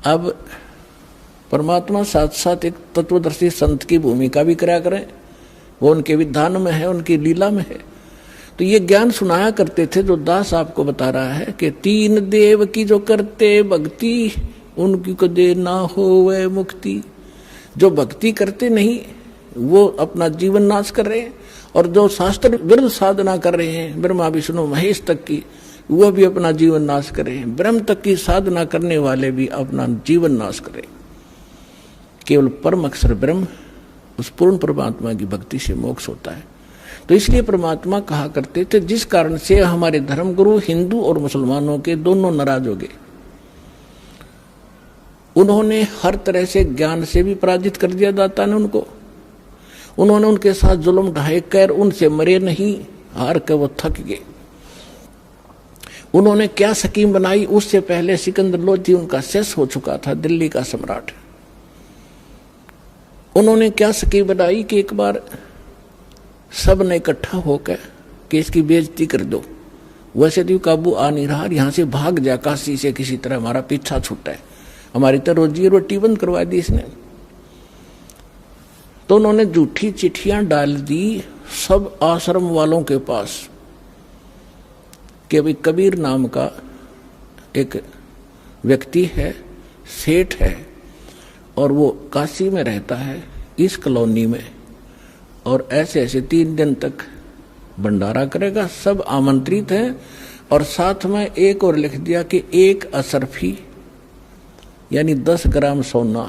अब परमात्मा साथ साथ एक तत्वदर्शी संत की भूमिका भी करा करें, वो उनके विधान में है, उनकी लीला में है। तो ये ज्ञान सुनाया करते थे जो दास आपको बता रहा है कि तीन देव की जो करते भक्ति उनकी कदे ना होवे मुक्ति। जो भक्ति करते नहीं वो अपना जीवन नाश कर रहे हैं, और जो शास्त्र विरुद्ध साधना कर रहे हैं ब्रह्मा विष्णु महेश तक की, वो भी अपना जीवन नाश कर रहे हैं। ब्रह्म तक की साधना करने वाले भी अपना जीवन नाश करें। केवल परम अक्षर ब्रह्म, उस पूर्ण परमात्मा की भक्ति से मोक्ष होता है। तो इसलिए परमात्मा कहा करते थे, जिस कारण से हमारे धर्मगुरु हिंदू और मुसलमानों के दोनों नाराज हो गए। उन्होंने हर तरह से ज्ञान से भी पराजित कर दिया दाता ने उनको। उन्होंने उनके साथ जुल्म ढाए कर उनसे मरे नहीं, हार कर वो थक गए। उन्होंने क्या स्कीम बनाई, उससे पहले सिकंदर लोधी उनका शेष हो चुका था, दिल्ली का सम्राट। उन्होंने क्या स्कीम बनाई कि एक बार सब ने इकट्ठा होकर कि इसकी बेइज्जती कर दो, वैसे तो काबू आ नहीं रहा, यहां से भाग जा काशी से, किसी तरह हमारा पीछा छूटा है, हमारी तो रोजी रोटी बंद करवा दी इसने। तो उन्होंने झूठी चिट्ठियां डाल दी सब आश्रम वालों के पास कि भाई कबीर नाम का एक व्यक्ति है, सेठ है, और वो काशी में रहता है इस कॉलोनी में, और ऐसे ऐसे 3 दिन तक भंडारा करेगा, सब आमंत्रित हैं। और साथ में एक और लिख दिया कि 1 असरफी यानी 10 ग्राम सोना,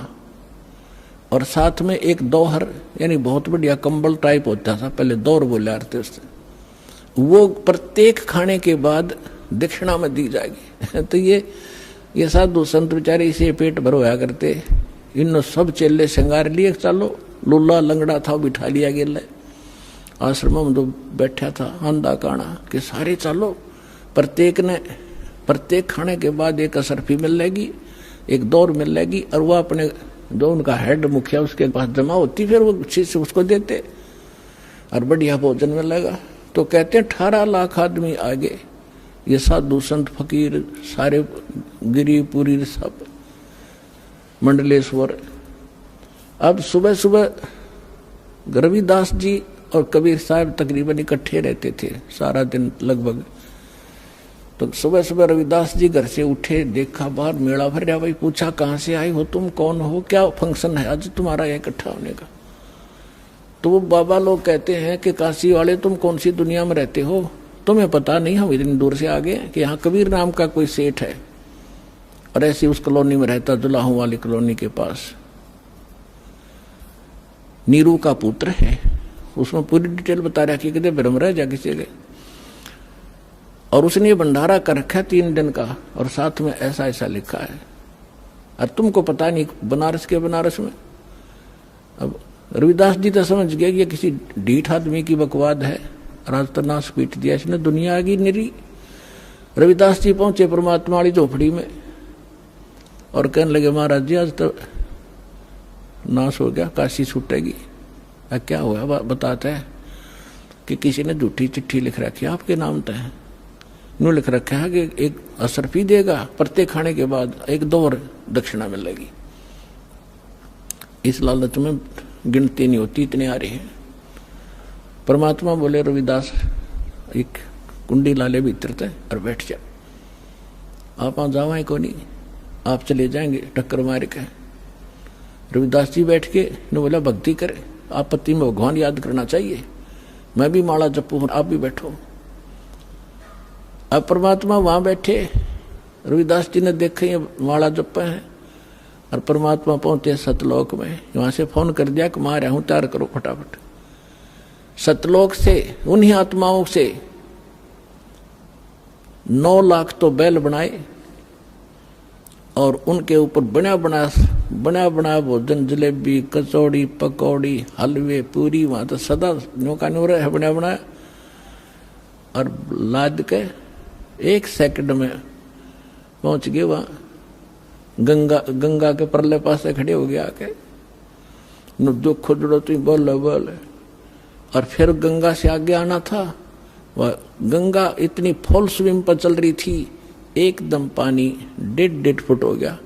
और साथ में 1 दोहर यानी बहुत बढ़िया कंबल टाइप होता था, पहले दौर बोले थे उससे, वो प्रत्येक खाने के बाद दक्षिणा में दी जाएगी। तो ये साधु संत बेचारे इसे पेट भर होया करते। इन सब चेले श्रृंगार लिए, चलो लुल्ला लंगड़ा था बिठा लिया गया आश्रम में, तो बैठा था आंधा काना कि सारे चलो, प्रत्येक खाने के बाद 1 असरफी मिल लेगी, 1 दौर मिल लेगी, और वह अपने जो उनका हेड मुखिया उसके पास जमा होती, फिर वो चीज उसको देते और बढ़िया भोजन मिलेगा। तो कहते हैं 18 लाख आदमी आगे, ये साधु संत फकीर सारे गिरी पुरी सब मंडलेश्वर। अब सुबह सुबह रविदास जी और कबीर साहब तकरीबन इकट्ठे रहते थे सारा दिन लगभग। तो सुबह सुबह रविदास जी घर से उठे, देखा बाहर मेला भर रहा, भाई पूछा कहाँ से आए हो तुम, कौन हो, क्या फंक्शन है आज तुम्हारा यहाँ इकट्ठा होने का। तो वो बाबा लोग कहते हैं कि काशी वाले तुम कौन सी दुनिया में रहते हो, तुम्हें पता नहीं हम इतनी दूर से आ गए कि यहाँ कबीर नाम का कोई सेठ है, और ऐसी उस कॉलोनी में रहता, जुलाहों वाली कॉलोनी के पास। नीरू का पुत्र है, उसमें पूरी डिटेल बता रहा कि कितने ब्रह्म रह जा किसी गए, और उसने ये भंडारा कर रखा 3 दिन का, और साथ में ऐसा ऐसा लिखा है, और तुमको पता नहीं बनारस के बनारस में। अब रविदास जी तो समझ गए कि ये किसी ढीठ आदमी की बकवाद है, राज तो नाश पीट दिया इसने, दुनिया आ गई निरी। रविदास जी पहुंचे परमात्मा वाली झोपड़ी में और कहने लगे महाराज जी आज तो नाश हो गया, काशी छूटेगी। क्या हुआ बताते हैं कि किसी ने झूठी चिट्ठी लिख रखी है आपके नाम तय, यूँ लिख रखा है कि 1 असरफी देगा, प्रत्येक खाने के बाद 1 दौर दक्षिणा मिलेगी। इस लालच में गिनती नहीं होती, इतने आ रहे हैं। परमात्मा बोले रविदास एक कुंडी लाले भीतर थे और बैठ जा, आप वहां जावाएं को नहीं, आप चले जाएंगे टक्कर मार के। रविदास जी बैठ के ने बोला भक्ति करे, आपत्ति में भगवान याद करना चाहिए, मैं भी माला जपू, आप भी बैठो। अब परमात्मा वहां बैठे, रविदास जी ने देखे ये माला जप है, और परमात्मा पहुंचे सतलोक में। वहां से फोन कर दिया कि मां रहा हूं, तैयार करो फटाफट। सतलोक से उन्हीं आत्माओं से 9 लाख तो बैल बनाए, और उनके ऊपर बना बना भोजन, जलेबी कचौड़ी पकौड़ी हलवे पूरी, वहां तो सदा नौका नो रहे बना बनाया, और लाद के 1 सेकंड में पहुंच गए वहां। गंगा के परले पास से खड़े हो गया आके, दुख खुदड़ो तुम बोल बोल। और फिर गंगा से आगे आना था, वह गंगा इतनी फुल स्विम पर चल रही थी, एकदम पानी 1.5 फुट हो गया।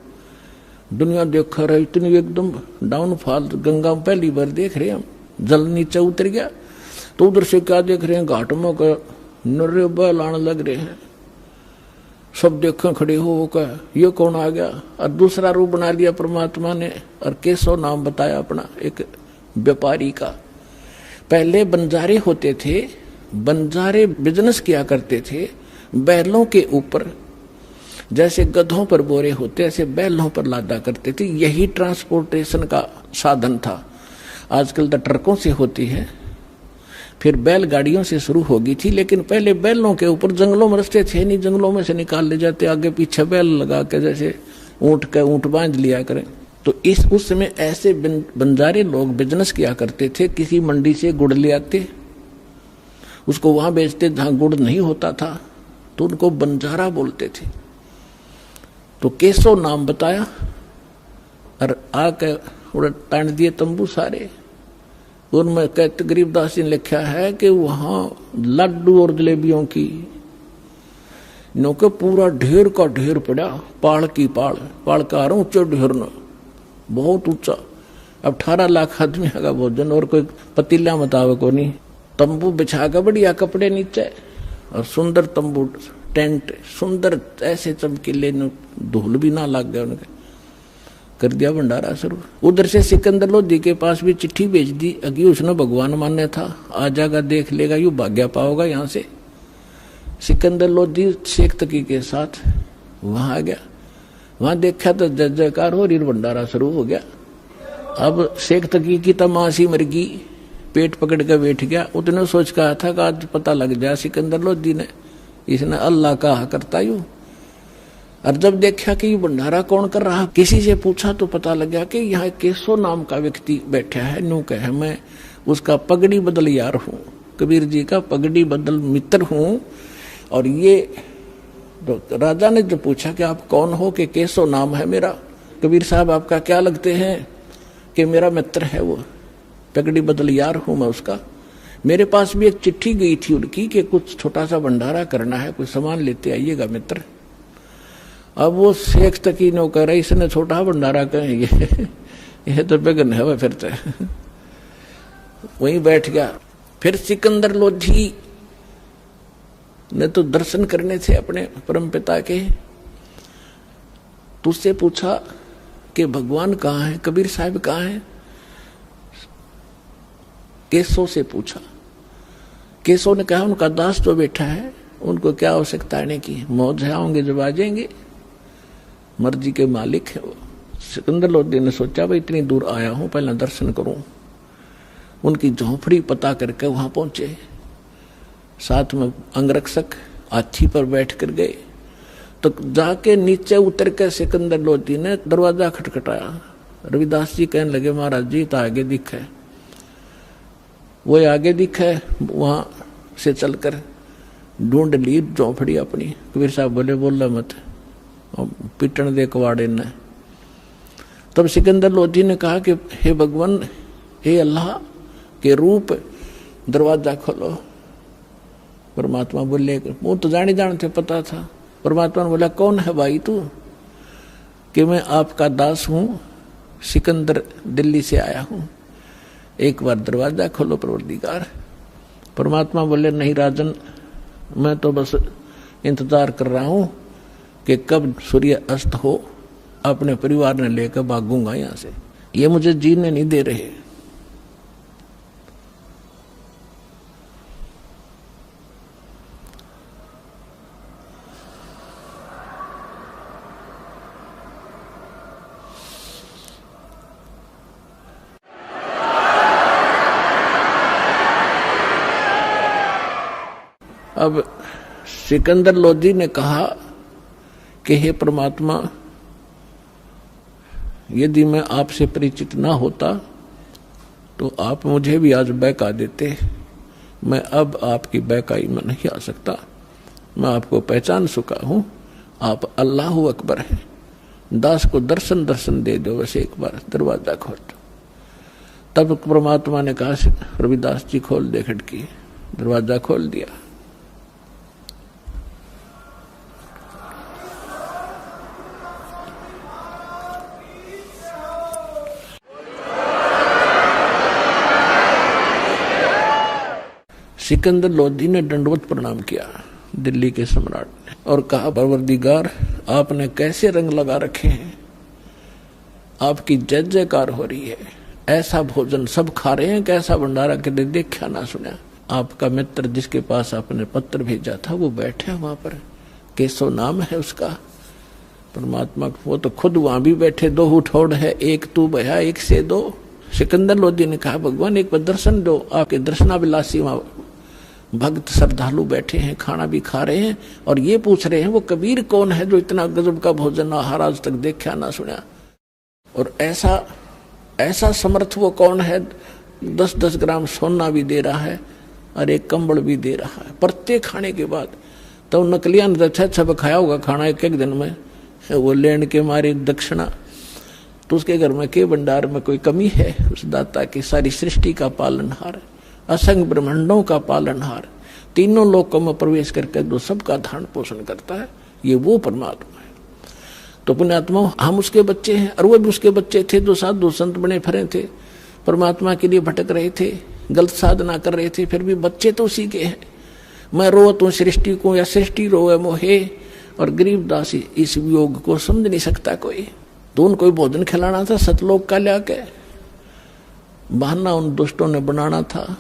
दुनिया देख रहे इतनी एकदम डाउनफॉल, गंगा में पहली बार देख रहे हम, जल नीचे उतर गया। तो उधर से क्या देख रहे हैं, घाट में का नर्रे बैल आने लग रहे हैं, सब देखें खड़े हो का ये कौन आ गया। और दूसरा रूप बना लिया परमात्मा ने, और केशव नाम बताया अपना एक व्यापारी का। पहले बंजारे होते थे, बंजारे बिजनेस किया करते थे बैलों के ऊपर, जैसे गधों पर बोरे होते ऐसे बैलों पर लादा करते थे, यही ट्रांसपोर्टेशन का साधन था। आजकल तो ट्रकों से होती है, फिर बैलगाड़ियों से शुरू होगी थी, लेकिन पहले बैलों के ऊपर, जंगलों में रास्ते थे नहीं, जंगलों में से निकाल ले जाते, आगे पीछे बैल लगा के जैसे ऊंट बांध लिया करें। तो उस समय ऐसे बंजारे लोग बिजनेस किया करते थे। किसी मंडी से गुड़ ले आते, उसको वहां बेचते जहां गुड़ नहीं होता था, तो उनको बंजारा बोलते थे। तो केशव नाम बताया और आके तान दिए तंबू सारे। उनमें कहते गरीबदास जी ने लिखा है कि वहां लड्डू और जलेबियों की नौके पूरा ढेर का ढेर पड़ा, पाड़ की पाड़, पाड़ का ऊंचा ढेर न, बहुत ऊंचा। अब 18 लाख आदमी का भोजन, और कोई पतीला मुताबिक को नहीं। तंबू बिछा कर बढ़िया कपड़े नीचे, और सुंदर तंबू टेंट, सुंदर ऐसे चमकीले, धूल भी ना लग गया उनके, कर दिया भंडारा शुरू। उधर से सिकंदर लोधी के पास भी चिट्ठी भेज दी, अगी उसने भगवान मान्य था, आ जाएगा देख लेगा, यू भाग्य पाओगा यहाँ से। सिकंदर लोधी शेख तकी के साथ वहां आ गया, वहां देखा तो जय जयकार हो रही, भंडारा शुरू हो गया। अब शेख तकी की तमाशी मर गई, पेट पकड़ कर बैठ गया। उतने सोच कहा था कि आज पता लग जाए सिकंदर लोधी ने, इसने अल्लाह कहा करता यूं। और जब देखा कि ये भंडारा कौन कर रहा, किसी से पूछा तो पता लगा कि यहाँ केशव नाम का व्यक्ति बैठा है। न्यू कहे मैं उसका पगड़ी बदल यार हूँ, कबीर जी का पगड़ी बदल मित्र हूँ। और ये तो राजा ने जो पूछा कि आप कौन हो, कि केशव नाम है मेरा, कबीर साहब आपका क्या लगते हैं, कि मेरा मित्र है वो, पगड़ी बदल यार हूँ मैं उसका। मेरे पास भी एक चिट्ठी गई थी उनकी कि कुछ छोटा सा भंडारा करना है, कुछ सामान लेते आइएगा मित्र। अब वो शेख तकी नो कह रहे इसने छोटा भंडारा कहेंगे, यह तो बेगन है वह। फिर तो वहीं बैठ गया। फिर सिकंदर लोधी ने तो दर्शन करने थे अपने परम पिता के, तो उससे पूछा कि भगवान कहाँ है, कबीर साहब कहाँ है। केशव से पूछा, केशव ने कहा उनका दास तो बैठा है, उनको क्या आवश्यकता आने की, मौज है, आएंगे जब आ जाएंगे, मर्जी के मालिक है वो। सिकंदर लोधी ने सोचा भाई इतनी दूर आया हूं, पहले दर्शन करूं। उनकी झोंपड़ी पता करके वहां पहुंचे, साथ में अंगरक्षक हाथी पर बैठ कर गए। तो जाके नीचे उतर के सिकंदर लोधी ने दरवाजा खटखटाया। रविदास जी कहने लगे महाराज जी तो आगे दिखे, वो आगे दिखे, वहां से चलकर ढूंढ ली झोंपड़ी अपनी। कबीर साहब बोले बोला मत, पिटन दे कवाड़े ने। तब सिकंदर लोधी ने कहा कि हे भगवान, हे अल्लाह के रूप, दरवाजा खोलो। परमात्मा बोले, वो तो जाने जानते पता था। परमात्मा ने बोला कौन है भाई तू, कि मैं आपका दास हूं, सिकंदर दिल्ली से आया हूं, एक बार दरवाजा खोलो परवरदिगार। परमात्मा बोले नहीं राजन, मैं तो बस इंतजार कर रहा हूं कि कब सूर्य अस्त हो, अपने परिवार ने लेकर भागूंगा यहां से, ये मुझे जीने नहीं दे रहे। अब सिकंदर लोधी ने कहा कि हे परमात्मा, यदि मैं आपसे परिचित ना होता तो आप मुझे भी आज बहका देते। मैं अब आपकी बहकाई में नहीं आ सकता, मैं आपको पहचान चुका हूं, आप अल्लाह अकबर हैं। दास को दर्शन दे दो, बस एक बार दरवाजा खोल दो। तब परमात्मा ने कहा रविदास जी खोल दे खिड़की। दरवाजा खोल दिया। सिकंदर लोधी ने दंडवत प्रणाम किया दिल्ली के सम्राट ने और कहा, परवरदिगार आपने कैसे रंग लगा रखे हैं, आपकी जय जयकार हो रही है, ऐसा भोजन सब खा रहे हैं, कैसा भंडारा कदे देखा ना सुना। आपका मित्र जिसके पास आपने पत्र भेजा था वो बैठे वहां पर, केशव नाम है उसका। परमात्मा वो तो खुद वहां भी बैठे, दो उठौड़ है, एक तू भया एक से दो। सिकंदर लोधी ने कहा, भगवान एक बार दर्शन दो। आपके दर्शनाभिलाषी वहां भक्त श्रद्धालु बैठे हैं, खाना भी खा रहे हैं और ये पूछ रहे हैं वो कबीर कौन है जो इतना गजब का भोजन आहार आज तक देखा ना सुना, और ऐसा समर्थ वो कौन है, 10-10 ग्राम सोना भी दे रहा है और एक कंबल भी दे रहा है प्रत्येक खाने के बाद। तो नकलिया ने अच्छा खाया होगा खाना एक एक दिन में, वो लेने के मारे दक्षिणा। तो उसके घर में के भंडार में कोई कमी है? उस दाता की सारी सृष्टि का पालनहार, असंग ब्रह्मांडों का पालनहार, तीनों लोकों में प्रवेश करके जो सबका धारण पोषण करता है, ये वो परमात्मा है। तो पुण्यात्मा हम उसके बच्चे हैं और वो भी उसके बच्चे थे जो साधु संत बने फिरे थे, परमात्मा के लिए भटक रहे थे, गलत साधना कर रहे थे, फिर भी बच्चे तो उसी के हैं। मैं रोत हूं सृष्टि को या सृष्टि रोए मोहे, और गरीब दास इस वियोग को समझ नहीं सकता कोई। तो उनको कोई भोजन खिलाना था सतलोक का लिया, बहाना उन दुष्टों ने बनाना था,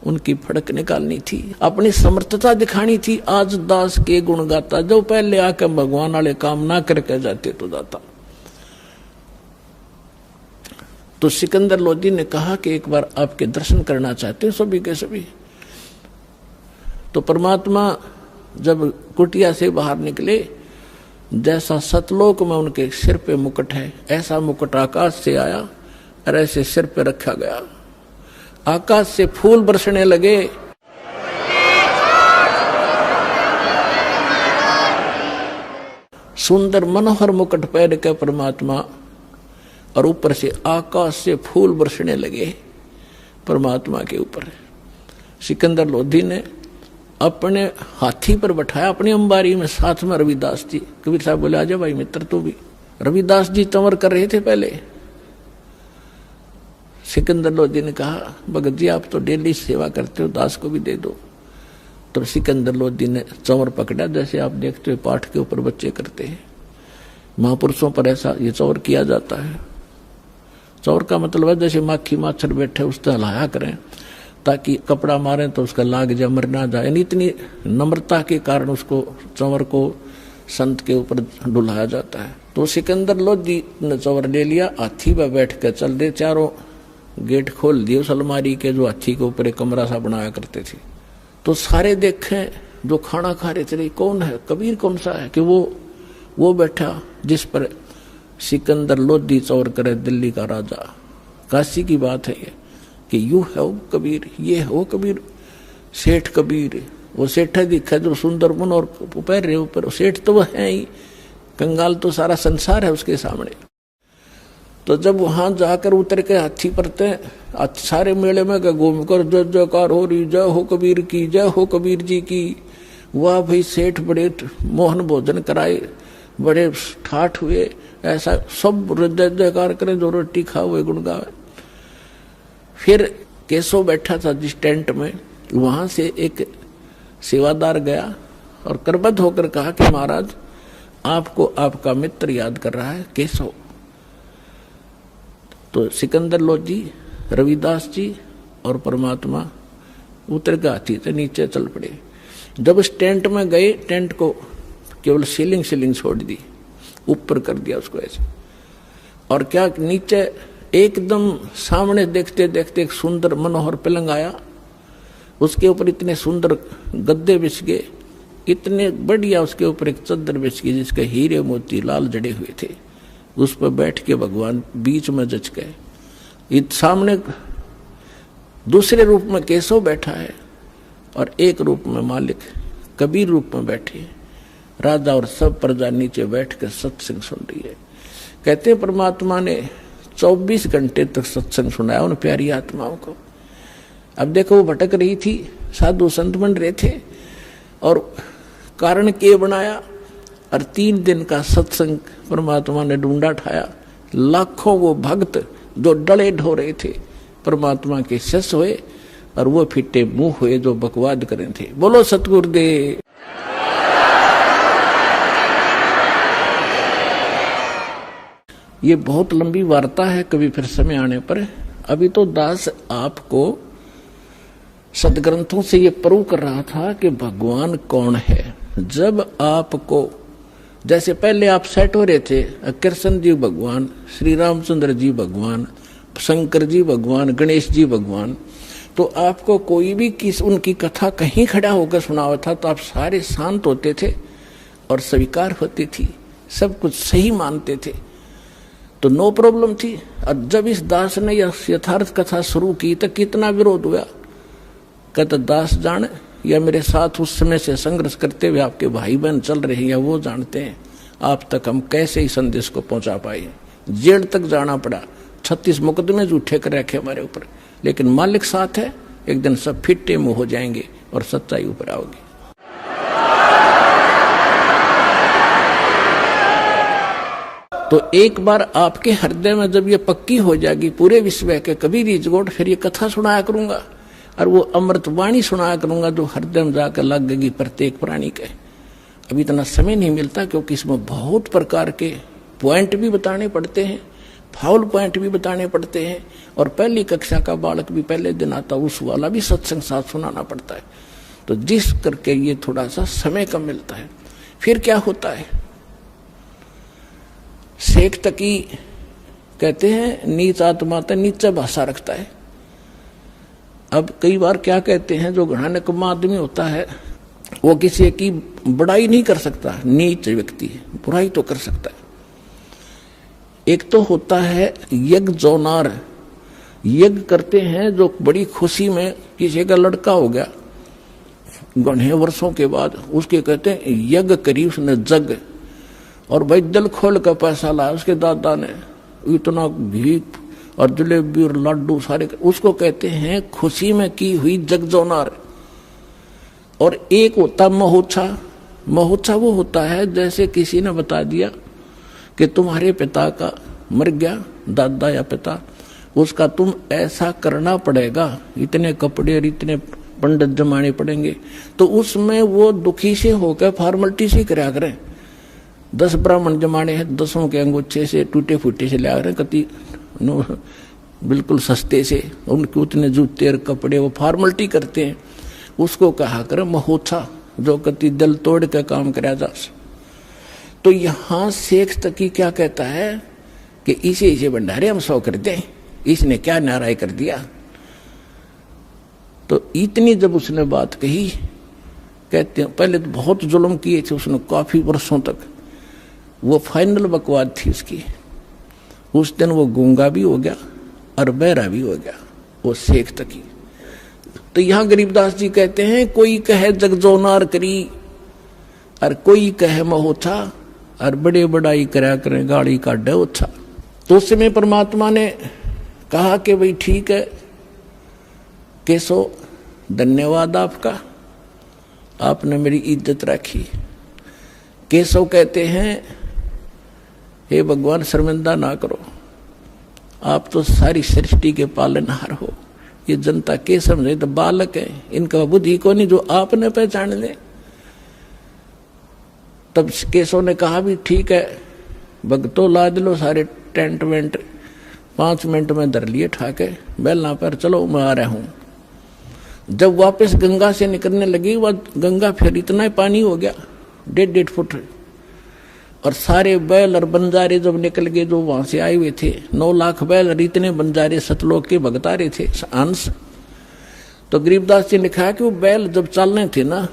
उनकी फड़क निकालनी थी, अपनी समर्थता दिखानी थी। आज दास के गुण गाता, जो पहले आकर भगवान वाले काम ना करके जाते तो जाता। तो सिकंदर लोधी ने कहा कि एक बार आपके दर्शन करना चाहते हैं सभी के सभी। तो परमात्मा जब कुटिया से बाहर निकले, जैसा सतलोक में उनके सिर पे मुकुट है, ऐसा मुकुट आकाश से आया और ऐसे सिर पे रखा गया। आकाश से फूल बरसने लगे। सुंदर मनोहर मुकुट पहन के परमात्मा, और ऊपर से आकाश से फूल बरसने लगे परमात्मा के ऊपर। सिकंदर लोधी ने अपने हाथी पर बैठाया, अपनी अंबारी में, साथ में रविदास जी। कबीर साहब बोले, आजा भाई मित्र तू भी। रविदास जी चंवर कर रहे थे पहले। सिकंदर लोधी ने कहा, भगत जी आप तो डेली सेवा करते हो, दास को भी दे दो। तो सिकंदर लोधी ने चंवर पकड़ा, जैसे आप देखते हो पाठ के ऊपर बच्चे करते हैं। महापुरुषों पर ऐसा ये चंवर किया जाता है। चंवर का मतलब है जैसे माखी माछर बैठे उससे हलाया करें ताकि कपड़ा मारें तो उसका लाग जाए, मर ना जाए। यानी इतनी नम्रता के कारण उसको चंवर को संत के ऊपर डुलाया जाता है। तो सिकंदर लोधी ने चंवर ले लिया, हाथी पर बैठ कर चल दे। चारों गेट खोल दिए उस अलमारी के, जो हाथी के ऊपर एक कमरा सा बनाया करते थे। तो सारे देखें जो खाना खा रहे थे, कौन है कबीर, कौन सा है? कि वो बैठा जिस पर सिकंदर लोधी चौर करे, दिल्ली का राजा। काशी की बात है ये कि यू है वो कबीर, ये है वो कबीर, सेठ कबीर। वो सेठ है दिखा जो सुंदर मन और पैर रहे ऊपर, सेठ तो वह है ही, कंगाल तो सारा संसार है उसके सामने। तो जब वहां जाकर उतर के हाथी परते, सारे मेले में घूमकर जय जयकार हो रही, जय हो कबीर की, जय हो कबीर जी की। वाह भाई सेठ बड़े मोहन भोजन कराए, बड़े ठाठ हुए, ऐसा सब जय जयकार करें, जो रोटी खाओ वे गुण गावे। फिर केशव बैठा था जिस टेंट में, वहां से एक सेवादार गया और करबद्ध होकर कहा कि महाराज आपको आपका मित्र याद कर रहा है, केशव। तो सिकंदर लोधी, रविदास जी और परमात्मा उतर के हाथी से नीचे चल पड़े। जब उस टेंट में गए, टेंट को केवल सीलिंग छोड़ दी, ऊपर कर दिया उसको ऐसे। और क्या नीचे एकदम सामने देखते देखते एक सुंदर मनोहर पलंग आया, उसके ऊपर इतने सुंदर गद्दे बिछ गए, इतने बढ़िया, उसके ऊपर एक चद्दर बिछ गई जिसके हीरे मोती लाल जड़े हुए थे। उस पर बैठ के भगवान बीच में जच गए। सामने दूसरे रूप में केशव बैठा है और एक रूप में मालिक कबीर रूप में बैठे। राजा और सब प्रजा नीचे बैठ कर सत्संग सुन रही है। कहते हैं परमात्मा ने 24 घंटे तक सत्संग सुनाया उन प्यारी आत्माओं को। अब देखो वो भटक रही थी, साधु संत बन रहे थे, और कारण के बनाया, और 3 दिन का सत्संग परमात्मा ने ढूंढा ठाया। लाखों वो भक्त जो डले ढो रहे थे परमात्मा के शिष्य हुए, और वो फिट्टे मुंह हुए जो बकवाद करें थे। बोलो सतगुरुदेव। ये बहुत लंबी वार्ता है, कभी फिर समय आने पर। अभी तो दास आपको सदग्रंथों से ये प्रूव कर रहा था कि भगवान कौन है। जब आपको, जैसे पहले आप सेट हो रहे थे, कृष्ण जी भगवान, श्री रामचंद्र जी भगवान, शंकर जी भगवान, गणेश जी भगवान, तो आपको कोई भी किस उनकी कथा कहीं खड़ा होकर सुनावा था तो आप सारे शांत होते थे और स्वीकार होती थी, सब कुछ सही मानते थे, तो नो प्रॉब्लम थी। और जब इस दास ने यह यथार्थ कथा शुरू की तो कितना विरोध हुआ। कहते दास जान या मेरे साथ उस समय से संघर्ष करते हुए आपके भाई बहन चल रहे हैं या वो जानते हैं, आप तक हम कैसे ही संदेश को पहुंचा पाए। जेल तक जाना पड़ा, 36 मुकदमे झूठे कर रखे हमारे ऊपर, लेकिन मालिक साथ है, एक दिन सब फिट्टे मुंह हो जाएंगे और सच्चाई ऊपर आओगी। तो एक बार आपके हृदय में जब ये पक्की हो जाएगी पूरे विश्व के कबीर इजगोट, फिर ये कथा सुनाया करूंगा और वो अमृतवाणी सुनाया करूंगा जो हृदय में जाकर लगेगी प्रत्येक प्राणी के। अभी इतना समय नहीं मिलता क्योंकि इसमें बहुत प्रकार के पॉइंट भी बताने पड़ते हैं, फाउल पॉइंट भी बताने पड़ते हैं, और पहली कक्षा का बालक भी पहले दिन आता उस वाला भी सत्संग साथ सुनाना पड़ता है। तो जिस करके ये थोड़ा सा समय कम मिलता है। फिर क्या होता है, शेख तकी कहते हैं नीच आत्मा तो नीचा भाषा रखता है। अब कई बार क्या कहते हैं, जो घना निकम्मा आदमी होता है वो किसी की बड़ाई नहीं कर सकता, नीच व्यक्ति बुराई तो कर सकता है। एक तो होता है यज्ञ जोनार, यज्ञ करते हैं जो बड़ी खुशी में, किसी का लड़का हो गया घने वर्षों के बाद, उसके कहते हैं यज्ञ करी उसने जग, और भाई दिल खोल का पैसा लाया उसके दादा ने, इतना घी और जलेबी और लड्डू सारे, उसको कहते हैं खुशी में की हुई जगजोनार। और एक होता महोत्सव, महोत्सव वो होता है जैसे किसी ने बता दिया कि तुम्हारे पिता का मर गया, दादा या पिता, उसका तुम ऐसा करना पड़ेगा, इतने कपड़े और इतने पंडित जमाने पड़ेंगे, तो उसमें वो दुखी से होकर फॉर्मेलिटी से कराया करें। 10 ब्राह्मण जमाने हैं, 10 के अंगूठे से टूटे फूटे से ला रहे कति बिल्कुल सस्ते से, उनके उतने जूते और कपड़े वो फॉर्मेलिटी करते हैं, उसको कहा कर महोत्सव, जो कति दिल तोड़ के काम कराया जा। तो यहाँ शेख तकी क्या कहता है कि इसे भंडारे हम 100 कर दें, इसने क्या नाराय कर दिया। तो इतनी जब उसने बात कही, कहते हैं पहले तो बहुत जुल्म किए थे उसने काफी वर्षों तक, वो फाइनल बकवाद थी उसकी। उस दिन वो गूंगा भी हो गया और बहरा भी हो गया वो शेख तकी। तो यहाँ गरीबदास जी कहते हैं कोई कहे जगजोनार करी और कोई कहे महोत्सा, और बड़े बड़ाई करा करें गाड़ी काटे ओछा। तो उस समय परमात्मा ने कहा कि भाई ठीक है केशव, धन्यवाद आपका, आपने मेरी इज्जत रखी। केशव कहते हैं हे भगवान शर्मिंदा ना करो, आप तो सारी सृष्टि के पालनहार हो, ये जनता के समझे तो बालक है, इनका बुद्धि को नहीं जो आपने पहचान ले। तब केशव ने कहा भी ठीक है भगतो, लाद लो सारे टेंट वेंट, 5 मिनट में धर लिए ठाके बैलना पर, चलो मैं आ रहा हूं। जब वापस गंगा से निकलने लगी, वह गंगा फिर इतना ही पानी हो गया 1.5 फुट, और सारे बैल और बंजारे जब निकल गए जो वहां से आए हुए थे, 9 लाख बैल और इतने बंजारे सतलोक के भगतारे थे अंश। तो गरीबदास जी ने कहा कि वो बैल जब चलने थे ना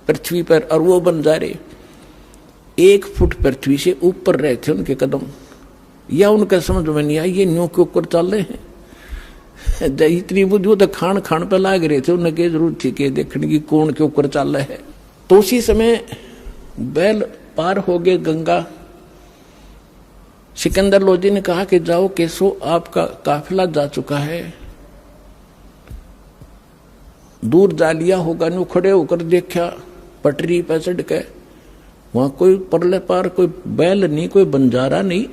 पृथ्वी पर, और वो बंजारे 1 फुट पृथ्वी से ऊपर रहे थे उनके कदम, या उनका समझ में नहीं आया ये न्यू के ऊपर चल रहे हैं। इतनी बुद्धि वो तो खान खान पे लाग रहे थे, उन्हें क्या जरूरत थी कि देखने की कौन के ऊपर चल रहा है। तो उसी समय बैल पार हो गए गंगा। सिकंदर लोधी ने कहा कि जाओ केशव, आपका काफिला जा चुका है, दूर जा लिया होगा। न्यू खड़े होकर देखा पटरी पर चढ़ के, वहां कोई परले पार कोई बैल नहीं, कोई बंजारा नहीं।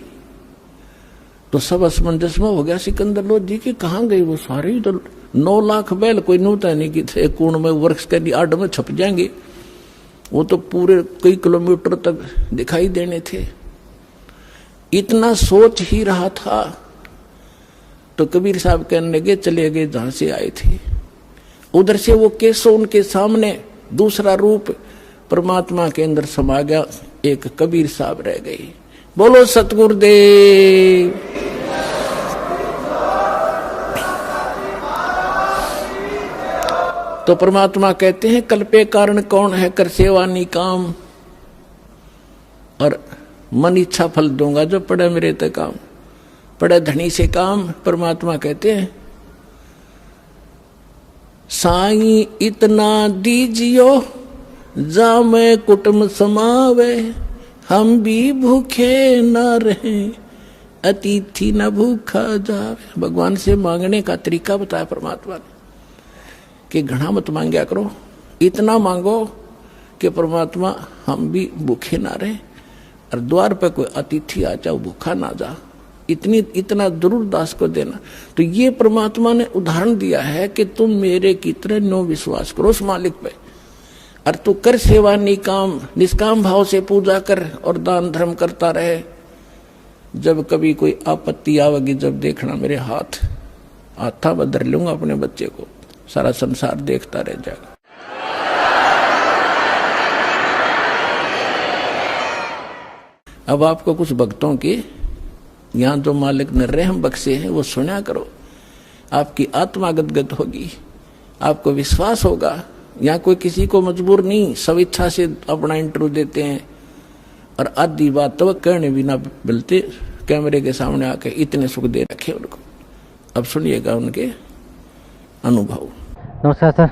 तो सब असमंजस में हो गया सिकंदर लोधी की, कहाँ गए वो सारे, तो 9 लाख बैल कोई नूता नहीं कि थे कुण में वृक्ष के आड़ में छप जाएंगे, वो तो पूरे कई किलोमीटर तक दिखाई देने थे। इतना सोच ही रहा था तो कबीर साहब कहने लगे चले गए जहां से आए थे। उधर से वो केसो उनके सामने दूसरा रूप परमात्मा के अंदर समा गया, एक कबीर साहब रह गए। बोलो सतगुरुदेव। तो परमात्मा कहते हैं कल्पे कारण कौन है, कर सेवा निकाम, और मन इच्छा फल दूंगा जो पड़े मेरे ते काम, पड़े धनी से काम। परमात्मा कहते हैं साईं इतना दीजियो जा मैं कुटुंब समावे, हम भी भूखे न रहे अतिथि न भूखा जावे। भगवान से मांगने का तरीका बताया परमात्मा ने कि घना मत मांगया करो, इतना मांगो कि परमात्मा हम भी भूखे ना रहे और द्वार पर कोई अतिथि आ जाओ भूखा ना जा, इतना जरूर दास को देना। तो ये परमात्मा ने उदाहरण दिया है कि तुम मेरे की तरह नो विश्वास करो उस मालिक पे, और तू कर सेवा निकाम, निष्काम भाव से पूजा कर और दान धर्म करता रहे। जब कभी कोई आपत्ति आवेगी, जब देखना मेरे हाथा बदर लूंगा अपने बच्चे को, सारा संसार देखता रह जाएगा। अब आपको कुछ भक्तों के यहां जो मालिक ने रहम बख्शे हैं वो सुना करो, आपकी आत्मा गदगद होगी, आपको विश्वास होगा। यहाँ कोई किसी को मजबूर नहीं, सब इच्छा से अपना इंटरव्यू देते हैं और आधी बात तो कहने भी ना मिलते, कैमरे के सामने आके इतने सुख दे रखे उनको। अब सुनिएगा उनके अनुभव। नमस्कार सर।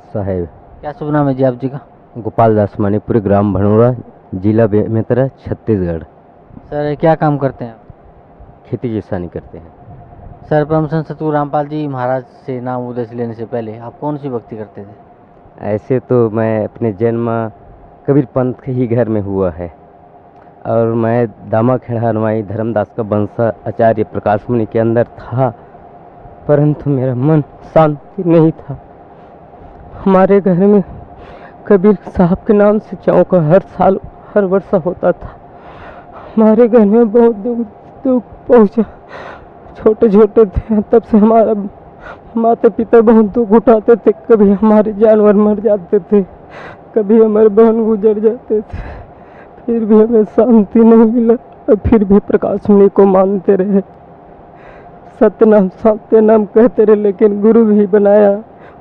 साहेब क्या शुभ नाम है जी आप जी का? गोपाल दास मणिपुरी, ग्राम भनोरा, जिला बेमेतरा, छत्तीसगढ़। सर क्या काम करते हैं आप? खेती किसानी करते हैं। सर परम संत सतगुरु रामपाल जी महाराज से नाम उपदेश लेने से पहले आप कौन सी भक्ति करते थे? ऐसे तो मैं अपने जन्म कबीर पंथ ही घर में हुआ है, और मैं दामा खेड़ा हनुमाई धर्मदास का वंश आचार्य प्रकाश मुनि के अंदर था, परंतु मेरा मन शांति नहीं था। हमारे घर में कबीर साहब के नाम से चौका हर साल हर वर्ष होता था। हमारे घर में बहुत दुख पहुंचा, छोटे छोटे थे तब से हमारा माता पिता बहुत दुख उठाते थे। कभी हमारे जानवर मर जाते थे, कभी हमारे बहन गुजर जाते थे, फिर भी हमें शांति नहीं मिला, और फिर भी प्रकाश मुनि को मानते रहे, सत्यनाम सत्यनाम कहते रहे, लेकिन गुरु भी बनाया।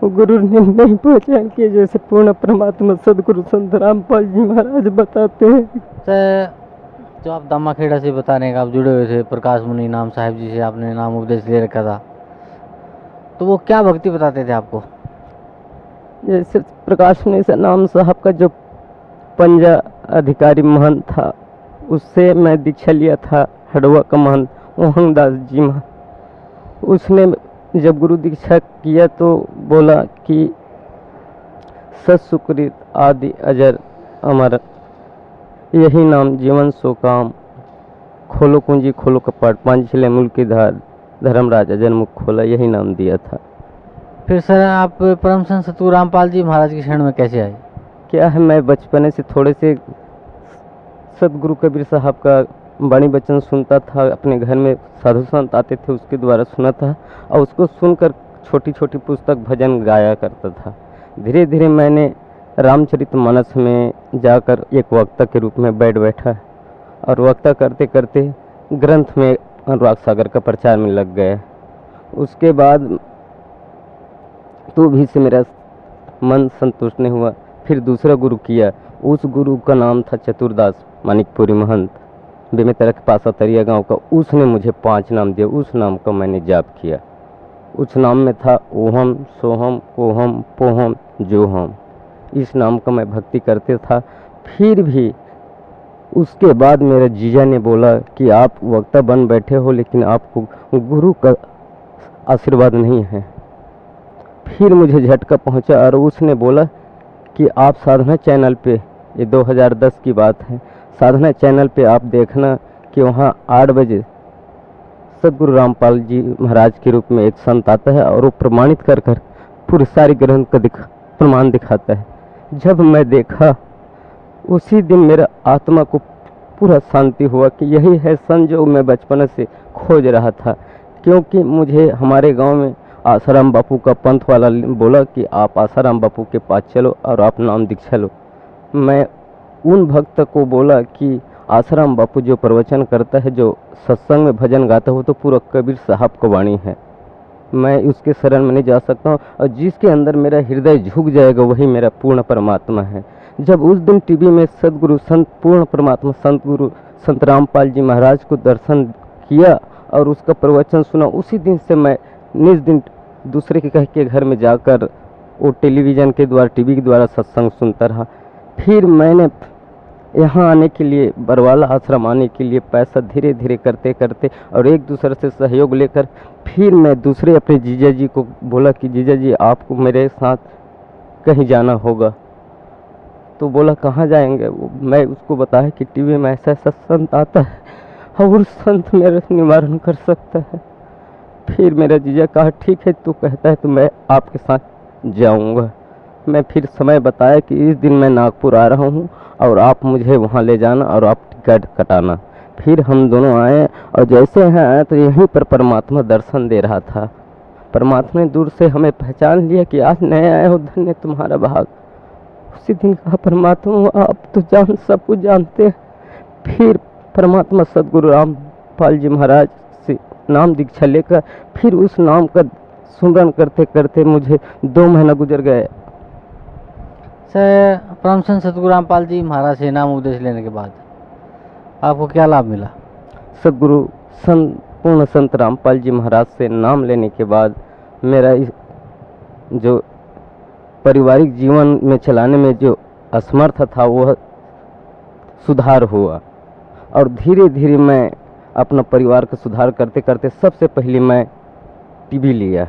वो गुरु ने नहीं पहचान किए, जैसे पूर्ण परमात्मा सदगुरु संत रामपाल जी महाराज बताते हैं। सर जो आप दामा खेड़ा से बता रहे हैं आप जुड़े हुए थे प्रकाश मुनि नाम साहिब जी से, आपने नाम उपदेश ले रखा था, तो वो क्या भक्ति बताते थे आपको? जैसे प्रकाश मुनि से नाम साहब का जो पंजा अधिकारी महंत था, उससे मैं दीक्षा लिया था। हड़वा का महंत मोहन दास जी महंत, उसने जब गुरु दीक्षा किया तो बोला कि सत सुकृत आदि अजर अमर, यही नाम जीवन सो काम, खोलो कुंजी खोलो कपाट, पांच छिले मुल्क की धार, धर्मराज अजर मुख खोला, यही नाम दिया था। फिर सर आप परम संत सतगुरु रामपाल जी महाराज की शरण में कैसे आए? क्या है, मैं बचपन से थोड़े से सतगुरु कबीर साहब का वाणी वचन सुनता था, अपने घर में साधु संत आते थे उसके द्वारा सुना था, और उसको सुनकर छोटी छोटी पुस्तक भजन गाया करता था। धीरे धीरे मैंने रामचरितमानस में जाकर एक वक्ता के रूप में बैठा, और वक्ता करते करते ग्रंथ में अनुराग सागर का प्रचार में लग गया। उसके बाद तो भी से मेरा मन संतुष्ट नहीं हुआ, फिर दूसरा गुरु किया। उस गुरु का नाम था चतुरदास मानिकपुरी महंत, बेमेतरा के पास अतरिया गांव का। उसने मुझे 5 नाम दिया, उस नाम का मैंने जाप किया। उस नाम में था ओहम सोहम कोहम पोहम जोहम, इस नाम का मैं भक्ति करते था। फिर भी उसके बाद मेरे जीजा ने बोला कि आप वक्ता बन बैठे हो, लेकिन आपको गुरु का आशीर्वाद नहीं है। फिर मुझे झटका पहुंचा, और उसने बोला कि आप साधना चैनल पे, ये 2010 की बात है, साधना चैनल पे आप देखना कि वहाँ 8 बजे सदगुरु रामपाल जी महाराज के रूप में एक संत आता है और वो प्रमाणित कर कर पूरे सारे ग्रंथ का प्रमाण दिखाता है। जब मैं देखा उसी दिन मेरा आत्मा को पूरा शांति हुआ कि यही है संत जो मैं बचपन से खोज रहा था। क्योंकि मुझे हमारे गांव में आसाराम बापू का पंथ वाला बोला कि आप आसाराम बापू के पास चलो और आप नाम दीक्षा लो। मैं उन भक्त को बोला कि आसाराम बापू जो प्रवचन करता है, जो सत्संग में भजन गाता है, वो तो पूरा कबीर साहब को वाणी है, मैं उसके शरण में नहीं जा सकता हूँ, और जिसके अंदर मेरा हृदय झुक जाएगा वही मेरा पूर्ण परमात्मा है। जब उस दिन टीवी में सदगुरु संत पूर्ण परमात्मा संत गुरु संत रामपाल जी महाराज को दर्शन किया और उसका प्रवचन सुना, उसी दिन से मैं निज दिन दूसरे के कह के घर में जाकर वो टेलीविज़न के द्वारा टीवी के द्वारा सत्संग सुनता रहा। फिर मैंने यहाँ आने के लिए, बरवाला आश्रम आने के लिए पैसा धीरे धीरे करते करते और एक दूसरे से सहयोग लेकर फिर मैं दूसरे अपने जीजा जी को बोला कि जीजा जी आपको मेरे साथ कहीं जाना होगा। तो बोला कहाँ जाएंगे? मैं उसको बताया कि टीवी में ऐसा ऐसा संत आता है और संत मेरा निवारण कर सकता है। फिर मेरा जीजा कहा ठीक है, तू कहता है तो मैं आपके साथ जाऊंगा। मैं फिर समय बताया कि इस दिन मैं नागपुर आ रहा हूँ और आप मुझे वहाँ ले जाना और आप टिकट कटाना। फिर हम दोनों आए और जैसे यहाँ आए तो यहीं पर परमात्मा दर्शन दे रहा था। परमात्मा ने दूर से हमें पहचान लिया कि आज नए आए हो, धन्य तुम्हारा भाग। उसी दिन कहा परमात्मा आप तो सब कुछ जानते हैं। फिर परमात्मा सदगुरु रामपाल जी महाराज से नाम दीक्षा लेकर फिर उस नाम का सुमरन करते करते मुझे 2 महीना गुजर गए। सर, परम संत सदगुरु रामपाल जी महाराज से नाम उपदेश लेने के बाद आपको क्या लाभ मिला? सदगुरु पूर्ण संत रामपाल जी महाराज से नाम लेने के बाद मेरा जो पारिवारिक जीवन में चलाने में जो असमर्थ था वह सुधार हुआ और धीरे धीरे मैं अपना परिवार का सुधार करते करते सबसे पहले मैं टीवी लिया।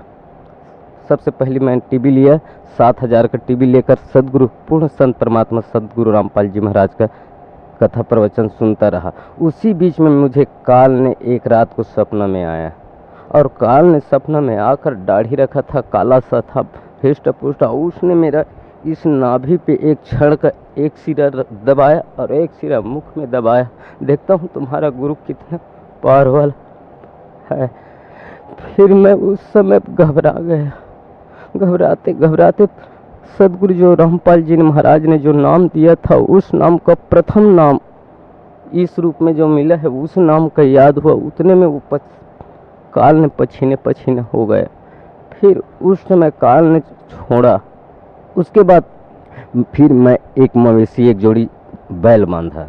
7,000 का टीवी लेकर सदगुरु पूर्ण संत परमात्मा सदगुरु रामपाल जी महाराज का कथा प्रवचन सुनता रहा। उसी बीच में मुझे काल ने एक रात को सपना में आया और काल ने सपना में आकर दाढ़ी रखा था, काला सा था, हिष्ट पुष्ट। उसने मेरा इस नाभि पे एक क्षण का एक सिरा दबाया और एक सिरा मुख में दबाया। देखता हूँ तुम्हारा गुरु कितना पावरफुल है। फिर मैं उस समय घबरा गया। घबराते घबराते सदगुरु जो रामपाल जी महाराज ने जो नाम दिया था उस नाम का प्रथम नाम इस रूप में जो मिला है उस नाम का याद हुआ। उतने में वो काल ने पसीने हो गए। फिर उस समय काल ने छोड़ा। उसके बाद फिर मैं एक मवेशी एक जोड़ी बैल बांधा।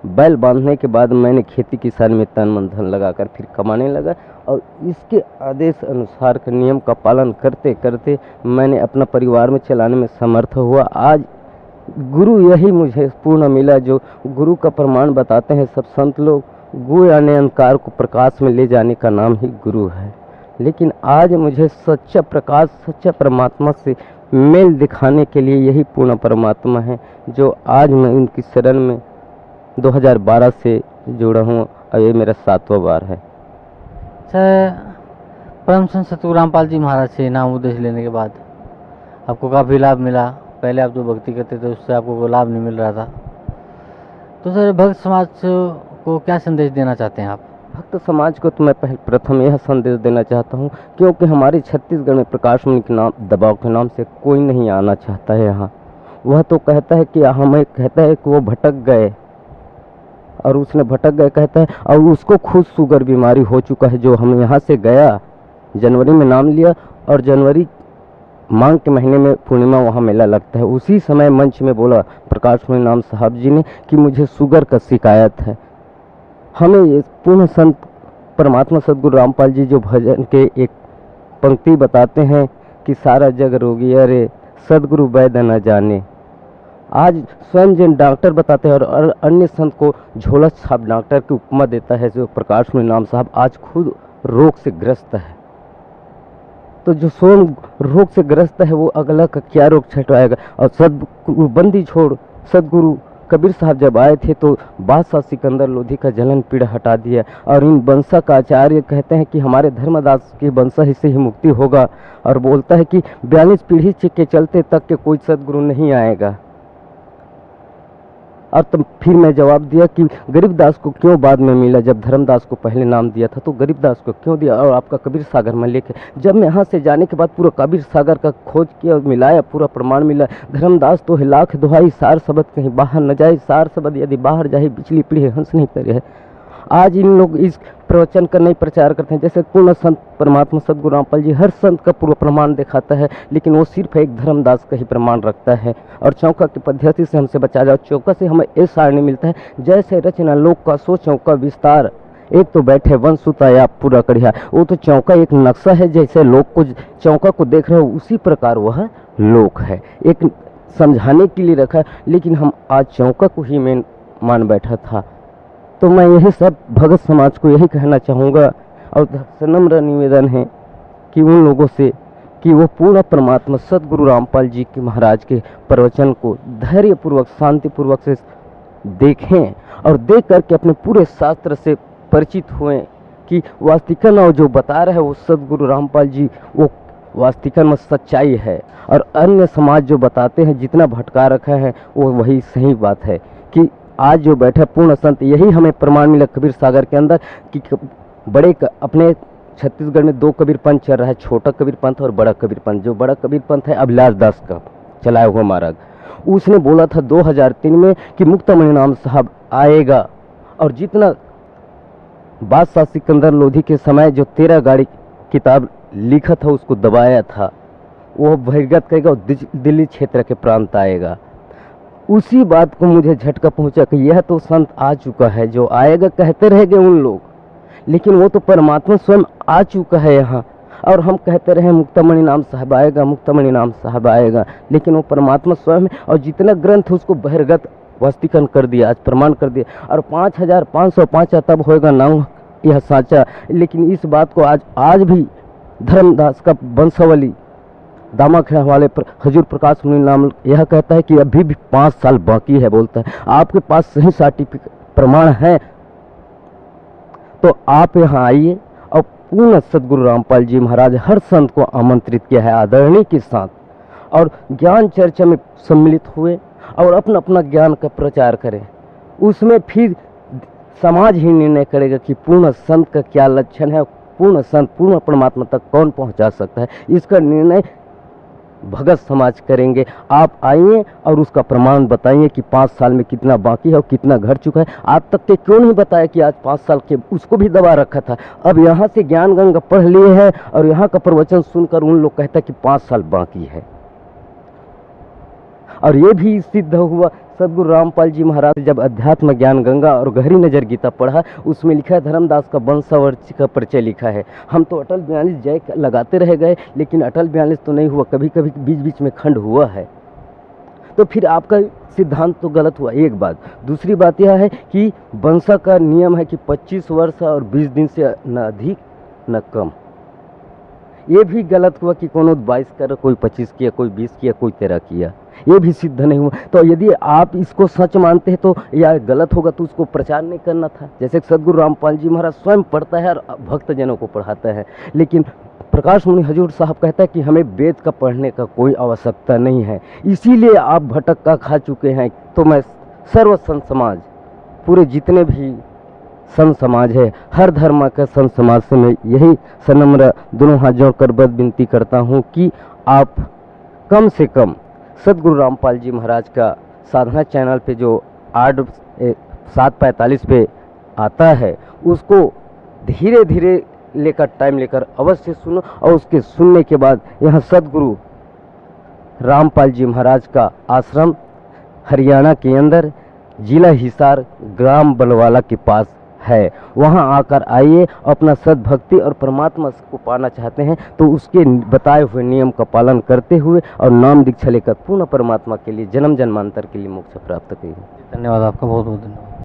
बैल बांधने के बाद मैंने खेती किसान में तन मन धन लगाकर फिर कमाने लगा और इसके आदेश अनुसार के नियम का पालन करते करते मैंने अपना परिवार में चलाने में समर्थ हुआ। आज गुरु यही मुझे पूर्ण मिला जो गुरु का प्रमाण बताते हैं सब संत लोग। गु यानी अंधकार को प्रकाश में ले जाने का नाम ही गुरु है। लेकिन आज मुझे सच्चा प्रकाश सच्चा परमात्मा से मेल दिखाने के लिए यही पूर्ण परमात्मा है जो आज मैं उनकी शरण में 2012 से जुड़ा हूँ और ये मेरा 7वां बार है। सर, परम संत सतगुरु रामपाल जी महाराज से नाम उपदेश लेने के बाद आपको काफ़ी लाभ मिला। पहले आप जो भक्ति करते थे उससे आपको कोई लाभ नहीं मिल रहा था। तो सर, भक्त समाज को क्या संदेश देना चाहते हैं आप? भक्त समाज को तो मैं प्रथम यह संदेश देना चाहता हूँ क्योंकि हमारे छत्तीसगढ़ में प्रकाश मुनि के नाम दबाव के नाम से कोई नहीं आना चाहता है यहाँ। वह तो कहता है कि हमें कहता है कि वो भटक गए और उसने भटक गए कहता है और उसको खुद शुगर बीमारी हो चुका है। जो हम यहाँ से गया जनवरी में नाम लिया और जनवरी मांग के महीने में पूर्णिमा वहाँ मेला लगता है। उसी समय मंच में बोला प्रकाश मुनि नाम साहब जी ने कि मुझे शुगर का शिकायत है। हमें ये पूर्ण संत परमात्मा सदगुरु रामपाल जी जो भजन के एक पंक्ति बताते हैं कि सारा जग रोगी अरे सदगुरु वैद्य न जाने। आज स्वयं जिन डॉक्टर बताते हैं और अन्य संत को झोला छाप डॉक्टर की उपमा देता है जो प्रकाश मुनि नाम साहब आज खुद रोग से ग्रस्त है। तो जो स्वयं रोग से ग्रस्त है वो अगला का क्या रोग छटवाएगा। और सदगुरु बंदी छोड़ सदगुरु कबीर साहब जब आए थे तो बादशाह सिकंदर लोधी का जलन पीड़ा हटा दिया, और इन वंशा का आचार्य कहते हैं कि हमारे धर्मदास के वंशा से ही मुक्ति होगा, और बोलता है कि 42 पीढ़ी के चलते तक के कोई सदगुरु नहीं आएगा। और तब फिर मैं जवाब दिया कि गरीबदास को क्यों बाद में मिला, जब धर्मदास को पहले नाम दिया था तो गरीबदास को क्यों दिया, और आपका कबीर सागर में लेके जब मैं यहाँ से जाने के बाद पूरा कबीर सागर का खोज किया, मिलाया, पूरा प्रमाण मिला। धर्मदास तो है लाख दुहाई, सार शब्द कहीं बाहर न जाए, सार शब्द यदि बाहर जाए बिजली पीढ़ी हंस नहीं करे है। आज इन लोग इस प्रवचन का नहीं प्रचार करते हैं, जैसे पूर्ण संत परमात्मा सदगुरु रामपाल जी हर संत का पूरा प्रमाण दिखाता है, लेकिन वो सिर्फ एक धर्मदास का ही प्रमाण रखता है। और चौका की पद्धति से हमसे बचा जाओ, चौका से हमें ये सारणी मिलता है, जैसे रचना लोक का सो चौका विस्तार, एक तो बैठे वन सुता या पूरा कढ़िया। वो तो चौका एक नक्शा है, जैसे लोक को चौका को देख रहे हो उसी प्रकार वह लोक है, एक समझाने के लिए रखा है। लेकिन हम आज चौका को ही मेन मान बैठा था। तो मैं यही सब भगत समाज को यही कहना चाहूँगा, और सनम्र निवेदन है कि उन लोगों से कि वो पूर्ण परमात्मा सदगुरु रामपाल जी के महाराज के प्रवचन को धैर्यपूर्वक शांतिपूर्वक से देखें, और देख करके अपने पूरे शास्त्र से परिचित हुए कि वास्तविकन और जो बता रहे हैं वो सदगुरु रामपाल जी, वो वास्तविकन में सच्चाई है। और अन्य समाज जो बताते हैं जितना भटका रखा है वो वही सही बात है। कि आज जो बैठे पूर्ण संत, यही हमें प्रमाण मिला कबीर सागर के अंदर कि बड़े अपने छत्तीसगढ़ में 2 कबीर पंथ चल रहा है, छोटा कबीर पंथ और बड़ा कबीर पंथ। जो बड़ा कबीर पंथ है अभिलाष दास का चलाया हुआ मार्ग, उसने बोला था 2003 में कि मुक्तमणि नाम साहब आएगा, और जितना बादशाह सिकंदर लोधी के समय जो 13 गाड़ी किताब लिखा था उसको दबाया था, वो बहिर्गत करेगा और दिल्ली क्षेत्र के प्रांत आएगा। उसी बात को मुझे झटका पहुंचा कि यह तो संत आ चुका है, जो आएगा कहते रहेंगे उन लोग, लेकिन वो तो परमात्मा स्वयं आ चुका है यहाँ। और हम कहते रहे मुक्तमणि नाम साहब आएगा, मुक्तमणि नाम साहब आएगा, लेकिन वो परमात्मा स्वयं है। और जितना ग्रंथ उसको बहिर्गत वास्तविकन कर दिया, आज प्रमाण कर दिया। और 5505 तब होएगा नाम यह साचा। लेकिन इस बात को आज भी धर्मदास का वंशावली दामाखेड़ा वाले पर हजूर प्रकाश मुनि नाम यह कहता है कि अभी भी 5 साल बाकी है। बोलता है आपके पास सही सर्टिफिकेट प्रमाण है तो आप यहाँ आइए। और पूर्ण सदगुरु रामपाल जी महाराज हर संत को आमंत्रित किया है आदरणीय के साथ, और ज्ञान चर्चा में सम्मिलित हुए और अपना अपना ज्ञान का प्रचार करें। उसमें फिर समाज ही निर्णय करेगा कि पूर्ण संत का क्या लक्षण है, पूर्ण संत पूर्ण परमात्मा तक कौन पहुंचा सकता है। इसका निर्णय भगत समाज करेंगे। आप आइए और उसका प्रमाण बताइए कि 5 साल में कितना बाकी है और कितना घट चुका है। आज तक के क्यों नहीं बताया कि आज 5 साल के उसको भी दबा रखा था। अब यहाँ से ज्ञान गंगा पढ़ लिए हैं और यहाँ का प्रवचन सुनकर उन लोग कहता है कि 5 साल बाकी है। और ये भी सिद्ध हुआ सदगुरु रामपाल जी महाराज जब अध्यात्म ज्ञान गंगा और गहरी नजर गीता पढ़ा, उसमें लिखा है धर्मदास का वंशावृक्ष का परिचय लिखा है। हम तो अटल 42 जय लगाते रह गए, लेकिन अटल 42 तो नहीं हुआ, कभी कभी बीच बीच में खंड हुआ है। तो फिर आपका सिद्धांत तो गलत हुआ, एक बात। दूसरी बात यह है कि वंशा का नियम है कि 25 वर्ष और 20 दिन से न अधिक न कम। ये भी गलत हुआ कि कोनो 22 कर, कोई 25 किया, कोई 20 किया, कोई 13 किया, ये भी सिद्ध नहीं हुआ। तो यदि आप इसको सच मानते हैं तो या गलत होगा तो उसको प्रचार नहीं करना था। जैसे सदगुरु रामपाल जी महाराज स्वयं पढ़ता है और भक्तजनों को पढ़ाता है, लेकिन प्रकाश मुनि हजूर साहब कहता है कि हमें वेद का पढ़ने का कोई आवश्यकता नहीं है, इसीलिए आप भटक का खा चुके हैं। तो मैं सर्व संत समाज, पूरे जितने भी संत समाज है, हर धर्म का संत समाज से मैं यही सनम्र दोनों हाथ जोड़कर बद विनती करता हूँ कि आप कम से कम सदगुरु रामपाल जी महाराज का साधना चैनल पे जो 7:45 पे आता है उसको धीरे धीरे लेकर टाइम लेकर अवश्य सुनो। और उसके सुनने के बाद यहाँ सदगुरु रामपाल जी महाराज का आश्रम हरियाणा के अंदर जिला हिसार ग्राम बलवाला के पास है, वहाँ आकर आइए। अपना सद्भक्ति और परमात्मा को पाना चाहते हैं तो उसके बताए हुए नियम का पालन करते हुए और नाम दीक्षा लेकर पूर्ण परमात्मा के लिए जन्म जन्मांतर के लिए मोक्ष प्राप्त करिए। धन्यवाद आपका, बहुत बहुत धन्यवाद।